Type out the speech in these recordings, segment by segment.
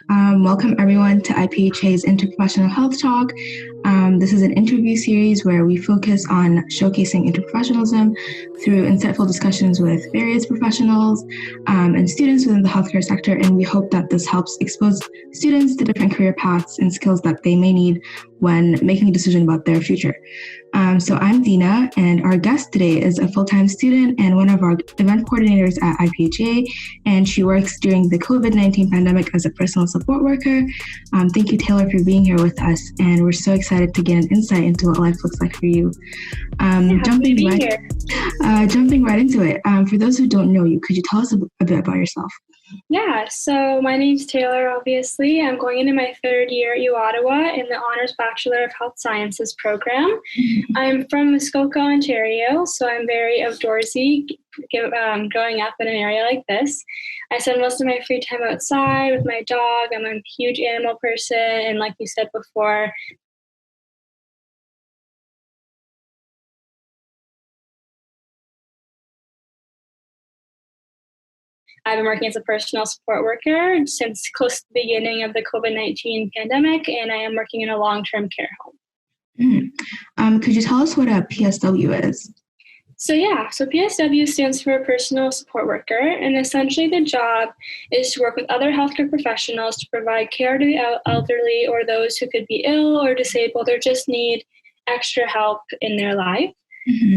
Welcome everyone to IPHA's Interprofessional Health Talk. This is an interview series where we focus on showcasing interprofessionalism through insightful discussions with various professionals and students within the healthcare sector, and we hope that this helps expose students to different career paths and skills that they may need when making a decision about their future. So I'm Dina, and our guest today is a full-time student and one of our event coordinators at IPHA, and she works during the COVID-19 pandemic as a personal support worker. Thank you, Taylor, for being here with us, and we're so excited to get an insight into what life looks like for you. Jumping right into it, for those who don't know you, could you tell us a bit about yourself? Yeah, so my name's Taylor, obviously. I'm going into my third year at U Ottawa in the Honours Bachelor of Health Sciences program. I'm from Muskoka, Ontario, so I'm very outdoorsy growing up in an area like this. I spend most of my free time outside with my dog. I'm a huge animal person, and like you said before, I've been working as a personal support worker since close to the beginning of the COVID-19 pandemic, and I am working in a long-term care home. Could you tell us what a PSW is? So PSW stands for Personal Support Worker, and essentially the job is to work with other healthcare professionals to provide care to the elderly or those who could be ill or disabled or just need extra help in their life.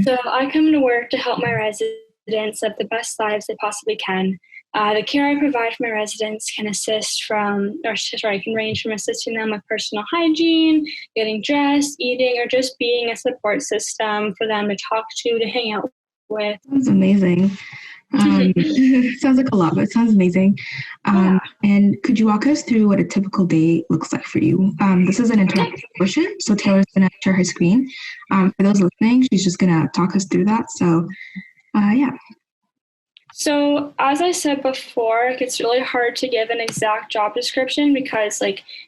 So I come to work to help my residents live the best lives they possibly can. The care I provide for my residents can range from assisting them with personal hygiene, getting dressed, eating, or just being a support system for them to talk to hang out with. Sounds amazing. Sounds like a lot, but it sounds amazing. And could you walk us through what a typical day looks like for you? This is an interactive portion, so Taylor's going to share her screen. For those listening, she's just going to talk us through that. So, yeah. So as I said before, it's really hard to give an exact job description because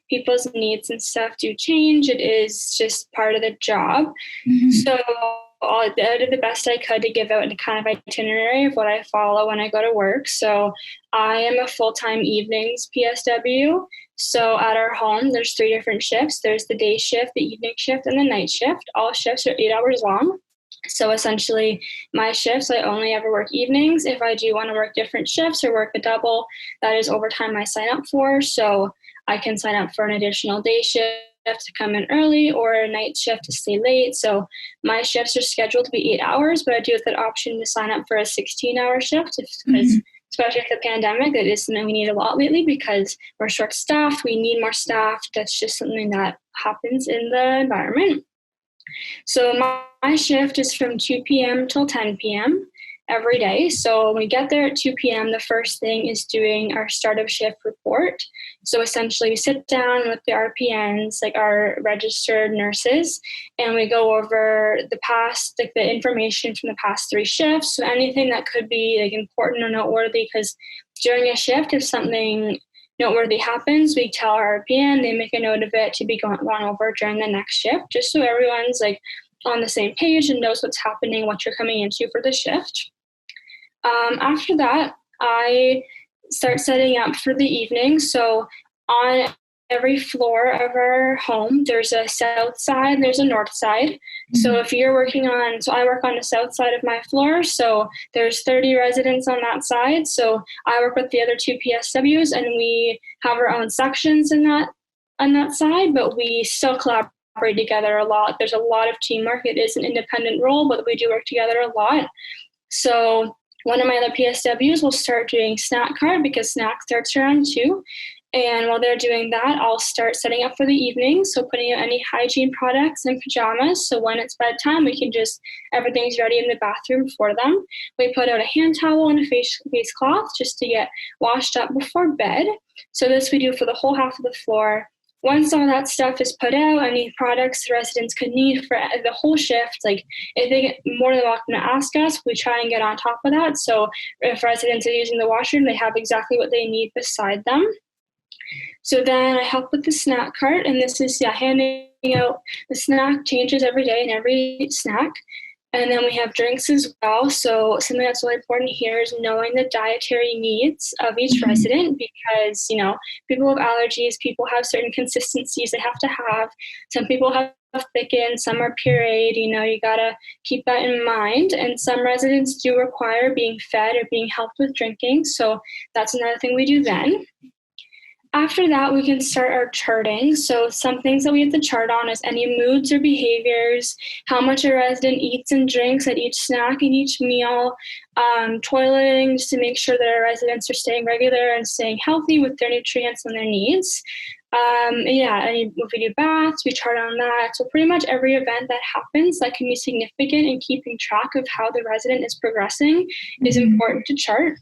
people's needs and stuff do change. It is just part of the job. So I did the best I could to give out a kind of itinerary of what I follow when I go to work. So I am a full-time evenings PSW. So at our home, there's 3 different shifts. There's the day shift, the evening shift, and the night shift. All shifts are 8 hours long. So essentially, my shifts, I only ever work evenings. If I do want to work different shifts or work a double, that is overtime I sign up for. So I can sign up for an additional day shift to come in early or a night shift to stay late. So my shifts are scheduled to be 8 hours, but I do have that option to sign up for a 16-hour shift because especially with the pandemic, that is something we need a lot lately because we're short-staffed. We need more staff. That's just something that happens in the environment. So my shift is from 2 p.m. till 10 p.m. every day. So when we get there at 2 p.m., the first thing is doing our start of shift report. So essentially we sit down with the RPNs, our registered nurses, and we go over the past, the information from the past 3 shifts. So anything that could be important or noteworthy, because during a shift, if something noteworthy happens, we tell our RPN, they make a note of it to be gone over during the next shift, just so everyone's on the same page and knows what's happening, what you're coming into for the shift. After that, I start setting up for the evening. So on every floor of our home, there's a south side and there's a north side. So if you're so I work on the south side of my floor. So there's 30 residents on that side. So I work with the other 2 PSWs and we have our own sections on that side, but we still collaborate together a lot. There's a lot of teamwork. It is an independent role, but we do work together a lot. So one of my other PSWs will start doing snack card because snack starts around 2. And while they're doing that, I'll start setting up for the evening. So putting out any hygiene products and pajamas. So when it's bedtime, everything's ready in the bathroom for them. We put out a hand towel and a face cloth just to get washed up before bed. So this we do for the whole half of the floor. Once all that stuff is put out, any products the residents could need for the whole shift, if they get more than welcome to ask us, we try and get on top of that. So if residents are using the washroom, they have exactly what they need beside them. So then I help with the snack cart, and this is handing out the snack changes every day and every snack. And then we have drinks as well. So something that's really important here is knowing the dietary needs of each resident, because, people have allergies, people have certain consistencies they have to have. Some people have thickened, some are pureed, you gotta keep that in mind. And some residents do require being fed or being helped with drinking. So that's another thing we do then. After that, we can start our charting. So some things that we have to chart on is any moods or behaviors, how much a resident eats and drinks at each snack and each meal, toileting, just to make sure that our residents are staying regular and staying healthy with their nutrients and their needs. And if we do baths, we chart on that. So pretty much every event that happens that can be significant in keeping track of how the resident is progressing is important to chart.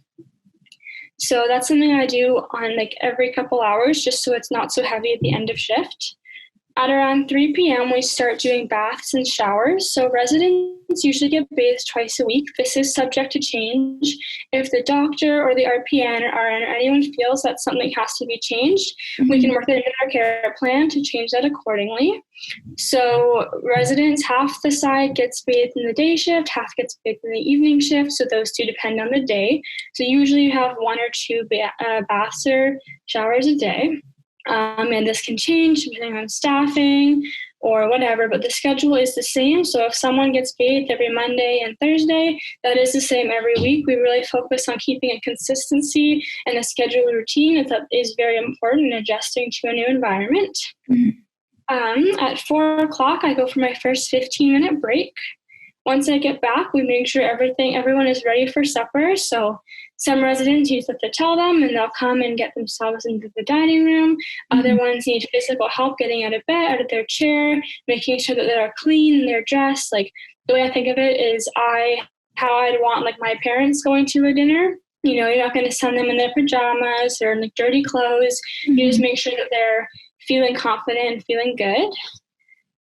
So that's something I do on every couple hours, just so it's not so heavy at the end of shift. At around 3 p.m., we start doing baths and showers. So residents usually get bathed twice a week. This is subject to change. If the doctor or the RPN or anyone feels that something has to be changed, we can work that into our care plan to change that accordingly. So residents, half the side gets bathed in the day shift, half gets bathed in the evening shift. So those two depend on the day. So usually you have 1 or 2 baths or showers a day. And this can change depending on staffing or whatever, but the schedule is the same. So if someone gets bathed every Monday and Thursday, that is the same every week. We really focus on keeping a consistency and a schedule routine. That is very important in adjusting to a new environment. At 4 o'clock, I go for my first 15-minute break. Once I get back, we make sure everyone is ready for supper. So some residents, you have to tell them, and they'll come and get themselves into the dining room. Other ones need physical help getting out of bed, out of their chair, making sure that they're clean and they're dressed. The way I think of it is how I'd want my parents going to a dinner. You're not going to send them in their pajamas or in dirty clothes. You just make sure that they're feeling confident and feeling good.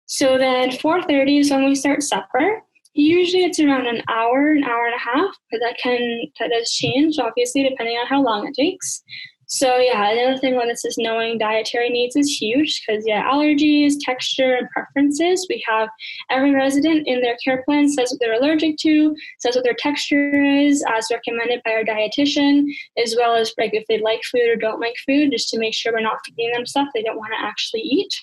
So then 4:30 is when we start supper. Usually it's around an hour and a half, but that does change, obviously, depending on how long it takes. So another thing when this is knowing dietary needs is huge, because allergies, texture, and preferences. We have every resident in their care plan says what they're allergic to, says what their texture is, as recommended by our dietitian, as well as if they like food or don't like food, just to make sure we're not feeding them stuff they don't want to actually eat.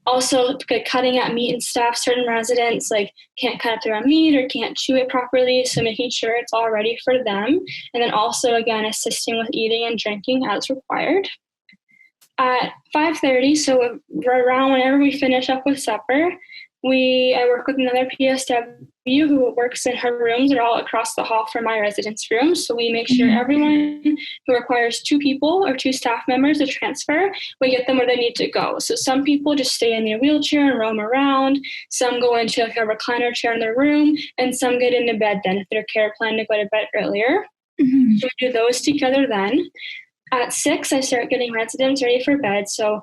Also, cutting at meat and stuff. Certain residents can't cut up their own meat or can't chew it properly, so making sure it's all ready for them. And then also, again, assisting with eating and drinking as required. At 5:30, so around whenever we finish up with supper, I work with another PSW who works in her rooms. They're all across the hall from my residence room. So we make sure everyone who requires 2 people or 2 staff members to transfer, we get them where they need to go. So some people just stay in their wheelchair and roam around. Some go into a recliner chair in their room, and some get into bed then if they're care planned to go to bed earlier. So we do those together then. At 6, I start getting residents ready for bed. So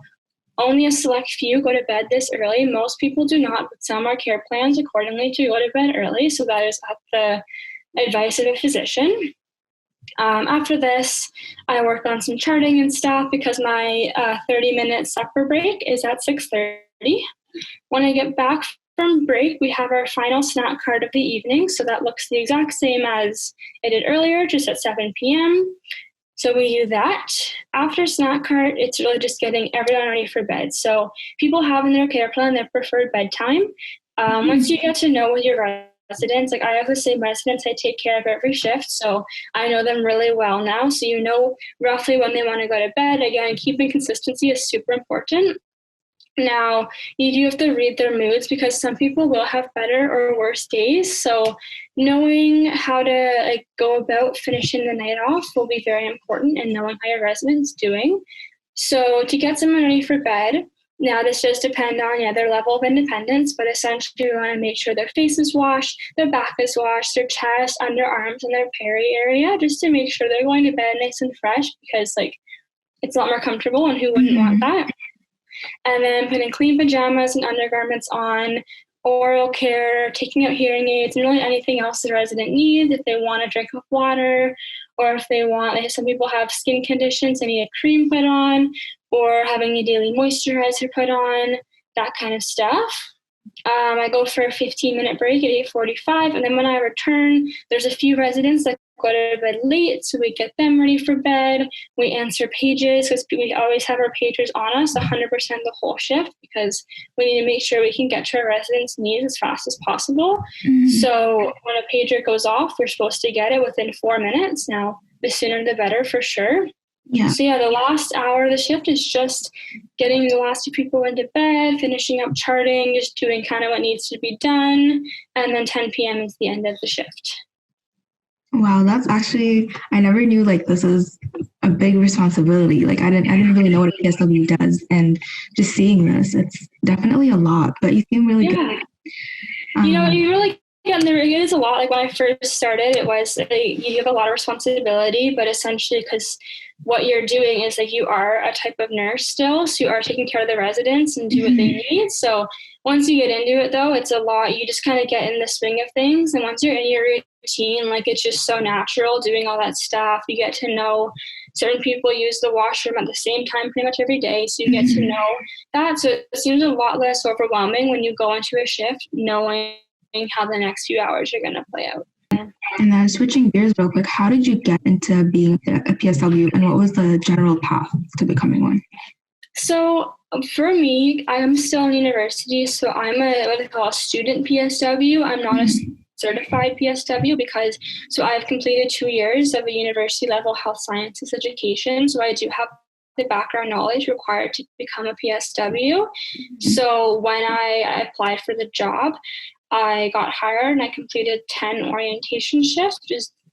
only a select few go to bed this early. Most people do not, but some are care plans accordingly to go to bed early. So that is at the advice of a physician. After this, I work on some charting and stuff because my 30-minute supper break is at 6:30. When I get back from break, we have our final snack card of the evening. So that looks the exact same as it did earlier, just at 7 p.m. So we do that. After snack cart, it's really just getting everyone ready for bed. So people have in their care plan their preferred bedtime. Once you get to know with your residents, I have the same residents I take care of every shift, so I know them really well now. So you know roughly when they want to go to bed. Again, keeping consistency is super important. Now, you do have to read their moods because some people will have better or worse days. So knowing how to go about finishing the night off will be very important, and knowing how your resident's doing. So to get someone ready for bed, now this does depend on their level of independence, but essentially we want to make sure their face is washed, their back is washed, their chest, underarms, and their peri area, just to make sure they're going to bed nice and fresh, because it's a lot more comfortable, and who wouldn't want that? And then putting clean pajamas and undergarments on, oral care, taking out hearing aids, and really anything else the resident needs. If they want a drink of water, or if they want, some people have skin conditions, they need a cream put on, or having a daily moisturizer put on, that kind of stuff. I go for a 15-minute break at 8:45, and then when I return, there's a few residents that go to bed late, so we get them ready for bed. We answer pages because we always have our pagers on us 100% the whole shift because we need to make sure we can get to our residents' needs as fast as possible. So when a pager goes off, we're supposed to get it within 4 minutes. Now, the sooner the better for sure. Yeah. So the last hour of the shift is just getting the last two people into bed, finishing up charting, just doing kind of what needs to be done. And then 10 p.m. is the end of the shift. Wow, that's actually, I never knew like this is a big responsibility. Like I didn't really know what a PSW does, and just seeing this, it's definitely a lot, but you seem really good. You really get there. It is a lot. Like when I first started, it was you have a lot of responsibility, but essentially because what you're doing is like you are a type of nurse still, so you are taking care of the residents and do what they need. So once you get into it, though, it's a lot. You just kind of get in the swing of things, and once you're in your routine, like it's just so natural doing all that stuff. You get to know certain people use the washroom at the same time pretty much every day, so you get to know that. So it seems a lot less overwhelming when you go into a shift knowing how the next few hours are going to play out. And then switching gears real quick, how did you get into being a PSW, and what was the general path to becoming one? So for me, I'm still in university, so I'm what they call a student PSW. I'm not a certified PSW because I've completed 2 years of a university level health sciences education, so I do have the background knowledge required to become a PSW. So when I applied for the job, I got hired and I completed 10 orientation shifts,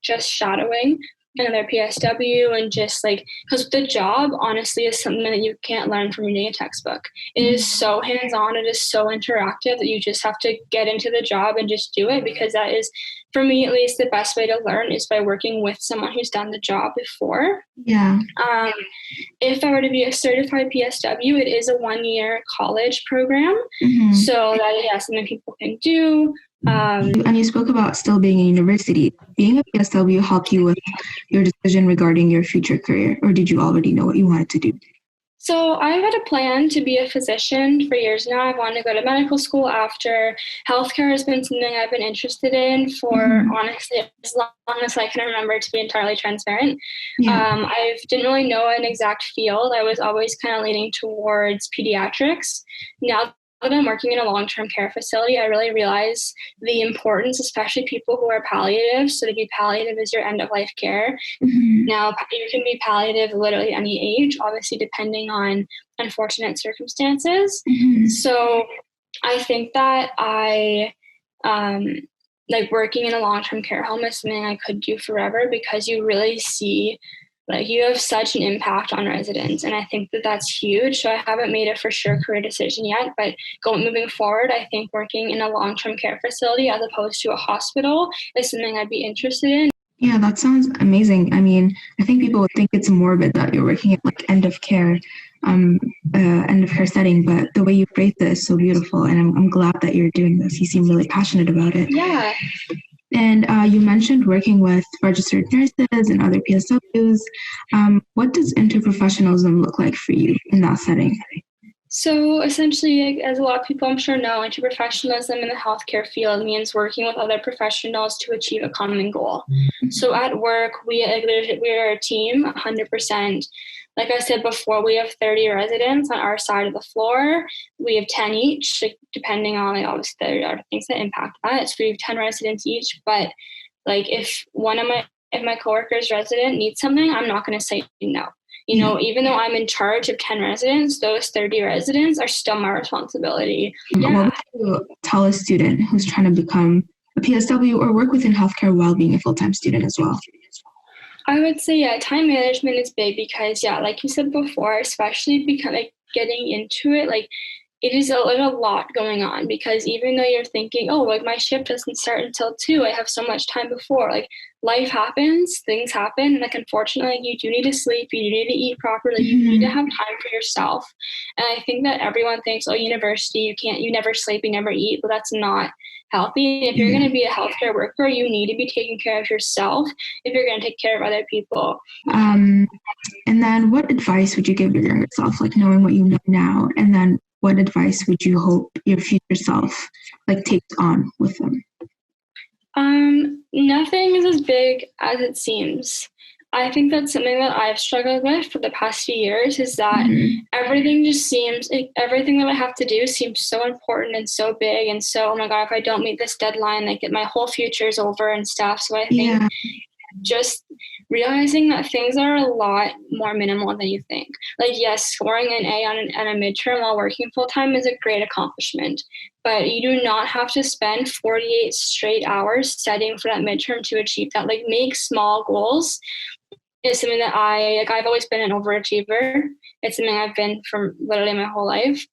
just shadowing another PSW, and just like, because the job honestly is something that you can't learn from reading a textbook. It is so hands-on, it is so interactive that you just have to get into the job and just do it, because that is, for me at least, the best way to learn is by working with someone who's done the job before. Yeah. If I were to be a certified PSW, it is a 1-year college program. So that is something people can do. And you spoke about still being in university. Being a PSW helped you with your decision regarding your future career, or did you already know what you wanted to do? So I've had a plan to be a physician for years now. I've wanted to go to medical school after. Healthcare has been something I've been interested in for honestly as long as I can remember, to be entirely transparent. I didn't really know an exact field. I was always kind of leaning towards pediatrics. Now that I'm working in a long-term care facility, I really realize the importance, especially people who are palliative. So to be palliative is your end-of-life care. Now, you can be palliative literally any age, obviously depending on unfortunate circumstances. So I think that like working in a long-term care home is something I could do forever, because you really see like you have such an impact on residents, and I think that that's huge. So I haven't made a for sure career decision yet, but moving forward, I think working in a long-term care facility as opposed to a hospital is something I'd be interested in. Yeah, that sounds amazing. I mean, I think people would think it's morbid that you're working at like end of care setting, but the way you phrase this is so beautiful, and I'm glad that you're doing this. You seem really passionate about it. Yeah. And you mentioned working with registered nurses and other PSWs. What does interprofessionalism look like for you in that setting? So essentially, as a lot of people I'm sure know, interprofessionalism in the healthcare field means working with other professionals to achieve a common goal. So at work, we are a team, 100%. Like I said before, we have 30 residents on our side of the floor. We have 10 each, like, depending on, like, obviously there are things that impact that. So we have 10 residents each. But like if my coworker's resident needs something, I'm not going to say no. You know, even though I'm in charge of 10 residents, those 30 residents are still my responsibility. What would you tell a student who's trying to become a PSW or work within healthcare while being a full-time student as well? I would say, time management is big, because, like you said before, especially getting into it, like it is a lot going on, because even though you're thinking, oh, like my shift doesn't start until 2, I have so much time before, like life happens, things happen. Like, unfortunately, you do need to sleep, you do need to eat properly, you need to have time for yourself. And I think that everyone thinks, oh, university, you never sleep, you never eat, but that's not healthy. If you're going to be a healthcare worker, you need to be taking care of yourself if you're going to take care of other people. And then what advice would you give your younger self, like knowing what you know now, and then what advice would you hope your future self takes on with them? Nothing is as big as it seems. I think that's something that I've struggled with for the past few years, is that everything just seems, everything that I have to do seems so important and so big and so, oh my God, if I don't meet this deadline, my whole future is over and stuff. So I think just realizing that things are a lot more minimal than you think. Yes, scoring an A on a midterm while working full-time is a great accomplishment, but you do not have to spend 48 straight hours studying for that midterm to achieve that. Make small goals is something that I've always been an overachiever. It's something I've been from literally my whole life.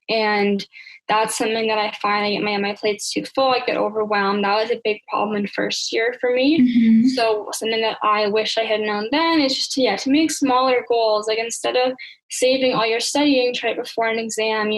And that's something that I find I get my plate's too full. I get overwhelmed. That was a big problem in first year for me. So something that I wish I had known then is just to make smaller goals. Instead of saving all your studying, try it before an exam,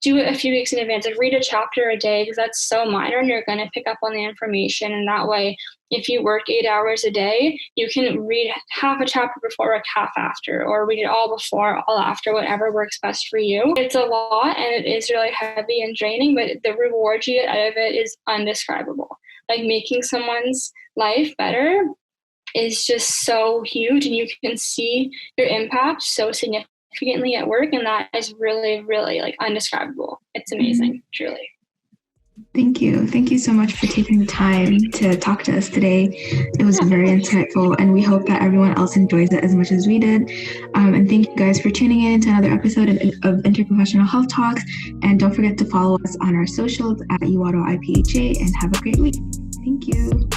do it a few weeks in advance. Read a chapter a day, because that's so minor and you're going to pick up on the information. And that way, if you work 8 hours a day, you can read half a chapter before, work half after, or read it all before, all after, whatever works best for you. It's a lot and it is really heavy and draining, but the reward you get out of it is undescribable. Making someone's life better is just so huge, and you can see your impact so significantly at work, and that is really, really undescribable. It's amazing, truly. Thank you. Thank you so much for taking the time to talk to us today. It was very insightful, and we hope that everyone else enjoys it as much as we did. And thank you guys for tuning in to another episode of Interprofessional Health Talks. And don't forget to follow us on our socials at IPHA, and have a great week. Thank you.